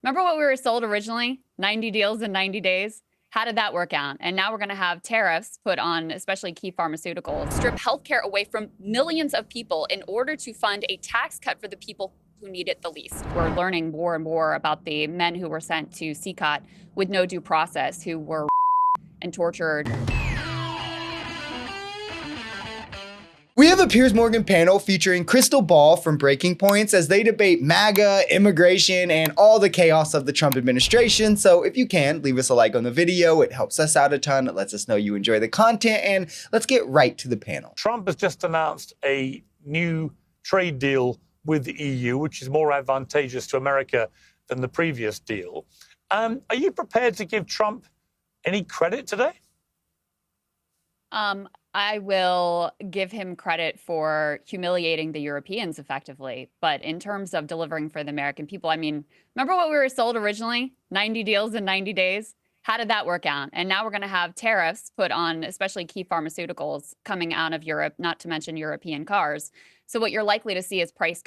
Remember what we were sold originally? 90 deals in 90 days? How did that work out? And now we're going to have tariffs put on especially key pharmaceuticals, strip healthcare away from millions of people in order to fund a tax cut for the people who need it the least. We're learning more and more about the men who were sent to CCOT with no due process, who were and tortured. We have a Piers Morgan panel featuring Crystal Ball from Breaking Points as they debate MAGA, immigration, and all the chaos of the Trump administration. So if you can, leave us a like on the video. It helps us out a ton. It lets us know you enjoy the content. And let's get right to the panel. Trump has just announced a new trade deal with the EU, which is more advantageous to America than the previous deal. Are you prepared to give Trump any credit today? I will give him credit for humiliating the Europeans effectively. But in terms of delivering for the American people, I mean, remember what we were sold originally? 90 deals in 90 days? How did that work out? And now we're going to have tariffs put on especially key pharmaceuticals coming out of Europe, not to mention European cars. So what you're likely to see is prices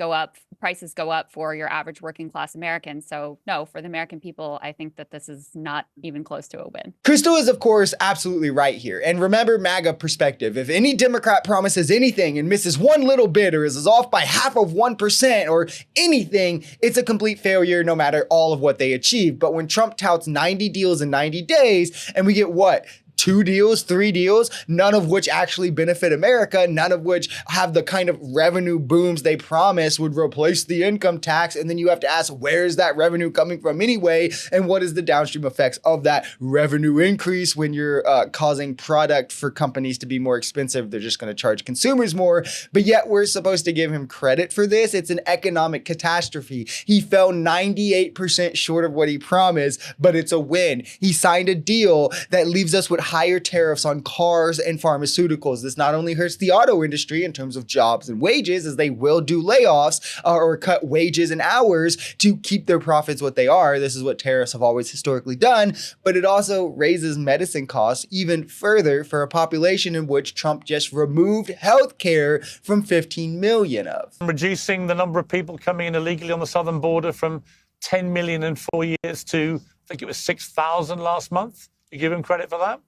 go up for your average working class American. So no, for the American people, I think that this is not even close to a win. Crystal is, of course, absolutely right here. And remember MAGA perspective. If any Democrat promises anything and misses one little bit or is off by 0.5% or anything, it's a complete failure no matter all of what they achieve. But when Trump touts 90 deals in 90 days and we get what? 2 deals, 3 deals, none of which actually benefit America, none of which have the kind of revenue booms they promise would replace the income tax. And then you have to ask, where is that revenue coming from anyway? And what is the downstream effects of that revenue increase when you're causing product for companies to be more expensive? They're just going to charge consumers more. But yet we're supposed to give him credit for this. It's an economic catastrophe. He fell 98% short of what he promised, but it's a win. He signed a deal that leaves us with higher tariffs on cars and pharmaceuticals. This not only hurts the auto industry in terms of jobs and wages, as they will do layoffs or cut wages and hours to keep their profits what they are. This is what tariffs have always historically done, but it also raises medicine costs even further for a population in which Trump just removed healthcare from 15 million of. Reducing the number of people coming in illegally on the southern border from 10 million in 4 years to, I think it was 6,000 last month. You give him credit for that?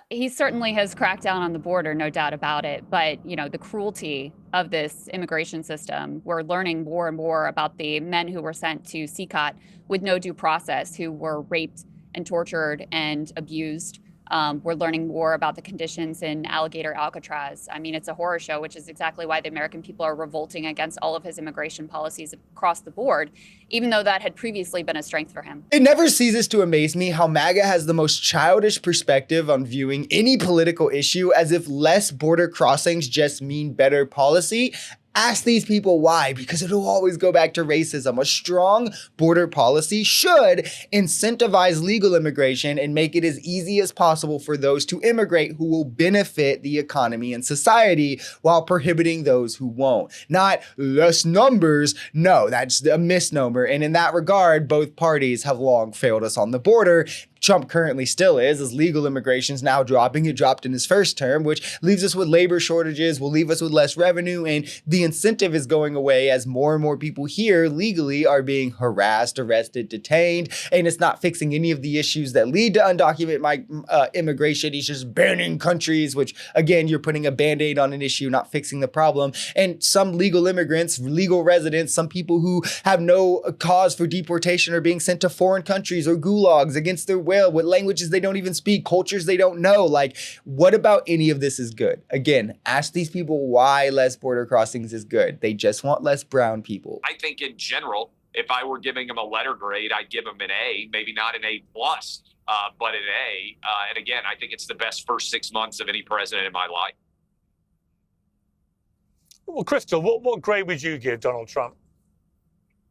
He certainly has cracked down on the border, no doubt about it. But, you know, the cruelty of this immigration system, we're learning more and more about the men who were sent to CCOT with no due process, who were raped and tortured and abused. We're learning more about the conditions in Alligator Alcatraz. I mean, it's a horror show, which is exactly why the American people are revolting against all of his immigration policies across the board, even though that had previously been a strength for him. It never ceases to amaze me how MAGA has the most childish perspective on viewing any political issue as if less border crossings just mean better policy. Ask these people why, because it'll always go back to racism. A strong border policy should incentivize legal immigration and make it as easy as possible for those to immigrate who will benefit the economy and society while prohibiting those who won't. Not less numbers. No, that's a misnomer. And in that regard, both parties have long failed us on the border. Trump currently still is legal immigration is now dropping. It dropped in his first term, which leaves us with labor shortages, will leave us with less revenue, and the incentive is going away as more and more people here legally are being harassed, arrested, detained, and it's not fixing any of the issues that lead to undocumented immigration. He's just banning countries, which again, you're putting a band-aid on an issue, not fixing the problem. And some legal immigrants, legal residents, some people who have no cause for deportation are being sent to foreign countries or gulags against their will, with languages they don't even speak, cultures they don't know. Like, what about any of this is good? Again, ask these people why less border crossings is good. They just want less brown people. I think in general, if I were giving him a letter grade, I'd give him an A, maybe not an A+, but an A. And again, I think it's the best first 6 months of any president in my life. Well, Crystal, what grade would you give Donald Trump?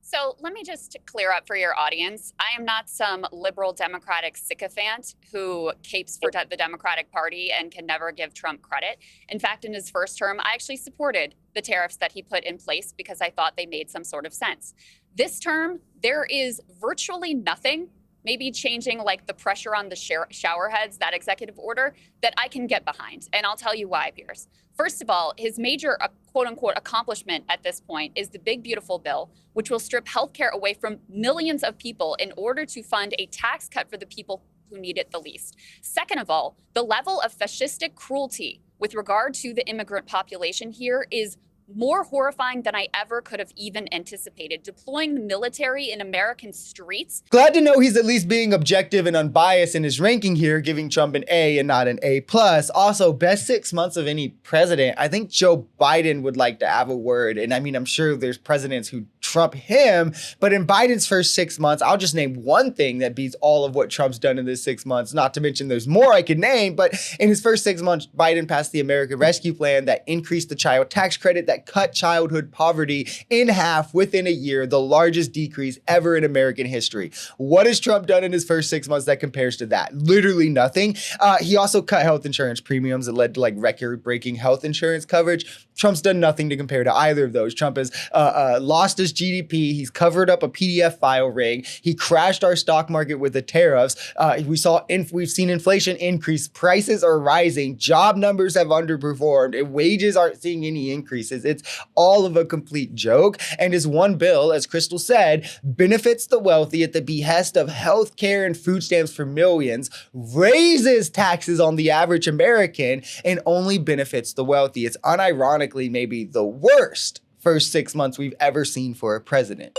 So let me just clear up for your audience. I am not some liberal Democratic sycophant who capes for the Democratic Party and can never give Trump credit. In fact, in his first term, I actually supported the tariffs that he put in place because I thought they made some sort of sense. This term, there is virtually nothing maybe changing like the pressure on the shower heads, that executive order, that I can get behind. And I'll tell you why, Piers. First of all, his major quote unquote accomplishment at this point is the big, beautiful bill, which will strip healthcare away from millions of people in order to fund a tax cut for the people who need it the least. Second of all, the level of fascistic cruelty with regard to the immigrant population here is more horrifying than I ever could have even anticipated. Deploying the military in American streets. Glad to know he's at least being objective and unbiased in his ranking here, giving Trump an A and not an A+. Also, best 6 months of any president. I think Joe Biden would like to have a word. And I mean, I'm sure there's presidents who trump him, but in Biden's first 6 months, I'll just name one thing that beats all of what Trump's done in this 6 months. Not to mention there's more I could name, but in his first 6 months, Biden passed the American Rescue Plan that increased the child tax credit, that cut childhood poverty in half within a year, the largest decrease ever in American history. What has Trump done in his first 6 months that compares to that? Literally nothing. He also cut health insurance premiums that led to like record-breaking health insurance coverage. Trump's done nothing to compare to either of those. Trump has lost his GDP. He's covered up a PDF file ring. He crashed our stock market with the tariffs. We've seen inflation increase. Prices are rising. Job numbers have underperformed. And wages aren't seeing any increases. It's all of a complete joke. And his one bill, as Crystal said, benefits the wealthy at the behest of health care and food stamps for millions, raises taxes on the average American, and only benefits the wealthy. It's unironically maybe the worst first 6 months we've ever seen for a president.